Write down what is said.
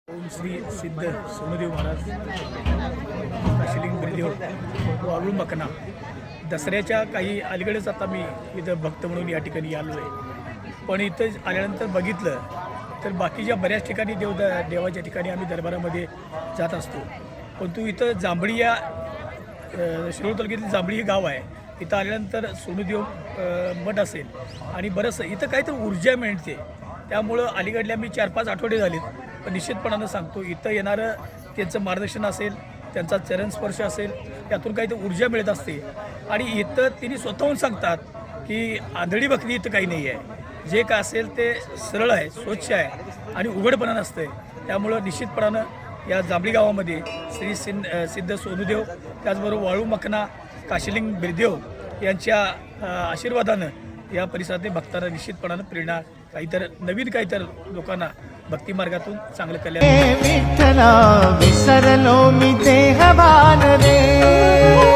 ओम श्री सिद्ध सोनदेव महाराज काशिलिंग बिरदेव वाळू मकना दसऱ्याच्या काही अलीकडेच आता मी इथं भक्त म्हणून या ठिकाणी आलो आहे. पण इथं आल्यानंतर बघितलं तर बाकीच्या बऱ्याच ठिकाणी देवाच्या ठिकाणी आम्ही दरबारामध्ये जात असतो. पण तू इथं जांभळी या शिरोळ तालुक्यातील जांभळी हे गाव आहे. इथं आल्यानंतर सोनदेव मठ असेल आणि बरंचसं इथं काहीतरी ऊर्जा मिळते. त्यामुळं अलीकडल्या मी 4-5 आठवडे झालेत. पण निश्चितपणानं सांगतो इथं येणारं त्यांचं मार्गदर्शन असेल, त्यांचा चरणस्पर्श असेल, त्यातून काही तर ऊर्जा मिळत असते. आणि इथं तिने स्वतःहून सांगतात की आंधळी बकरी इथं काही नाही आहे. जे काय असेल ते सरळ आहे, स्वच्छ आहे आणि उघडपणा नसतं. त्यामुळं निश्चितपणानं या जांभळी गावामध्ये श्री सिद्ध सोनूदेव, त्याचबरोबर वाळू मकना काशिलिंग बिरदेव यांच्या आशीर्वादानं या परिसरातील भक्तांना निश्चितपणानं प्रेरणा, काहीतर नवीन काहीतर लोकांना भक्तिमार्गातून चांगलं कल्याण. विठ्ठला विसरला